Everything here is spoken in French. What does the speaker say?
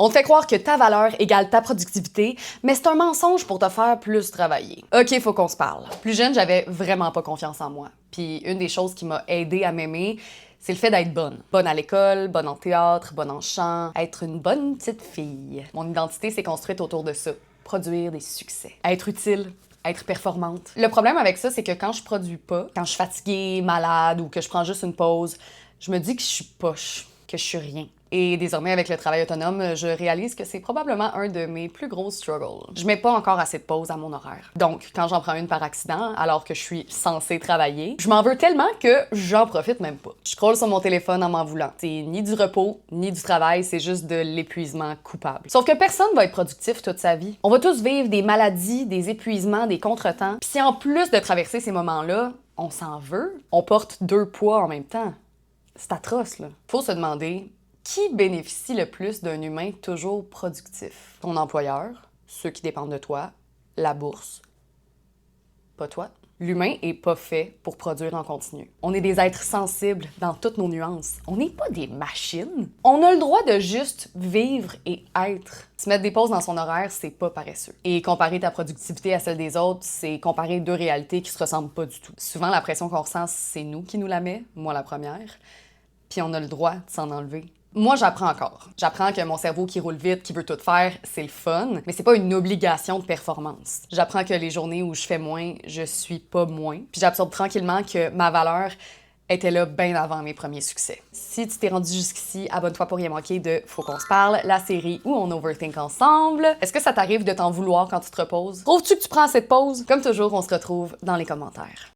On te fait croire que ta valeur égale ta productivité, mais c'est un mensonge pour te faire plus travailler. Ok, faut qu'on se parle. Plus jeune, j'avais vraiment pas confiance en moi. Puis une des choses qui m'a aidée à m'aimer, c'est le fait d'être bonne. Bonne à l'école, bonne en théâtre, bonne en chant, être une bonne petite fille. Mon identité s'est construite autour de ça. Produire des succès. Être utile, être performante. Le problème avec ça, c'est que quand je produis pas, quand je suis fatiguée, malade ou que je prends juste une pause, je me dis que je suis poche, que je suis rien. Et désormais, avec le travail autonome, je réalise que c'est probablement un de mes plus gros struggles. Je mets pas encore assez de pauses à mon horaire. Donc, quand j'en prends une par accident, alors que je suis censée travailler, je m'en veux tellement que j'en profite même pas. Je scrolle sur mon téléphone en m'en voulant. C'est ni du repos, ni du travail, c'est juste de l'épuisement coupable. Sauf que personne va être productif toute sa vie. On va tous vivre des maladies, des épuisements, des contretemps. Puis si en plus de traverser ces moments-là, on s'en veut, on porte deux poids en même temps. C'est atroce, là. Faut se demander, qui bénéficie le plus d'un humain toujours productif? Ton employeur, ceux qui dépendent de toi, la bourse, pas toi. L'humain est pas fait pour produire en continu. On est des êtres sensibles dans toutes nos nuances. On n'est pas des machines. On a le droit de juste vivre et être. Se mettre des pauses dans son horaire, c'est pas paresseux. Et comparer ta productivité à celle des autres, c'est comparer deux réalités qui se ressemblent pas du tout. Souvent, la pression qu'on ressent, c'est nous qui nous la met, moi la première, puis on a le droit de s'en enlever. Moi, j'apprends encore. J'apprends que mon cerveau qui roule vite, qui veut tout faire, c'est le fun, mais c'est pas une obligation de performance. J'apprends que les journées où je fais moins, je suis pas moins. Puis j'absorbe tranquillement que ma valeur était là bien avant mes premiers succès. Si tu t'es rendu jusqu'ici, abonne-toi pour rien manquer de Faut qu'on se parle, la série où on overthink ensemble. Est-ce que ça t'arrive de t'en vouloir quand tu te reposes? Trouves-tu que tu prends cette pause? Comme toujours, on se retrouve dans les commentaires.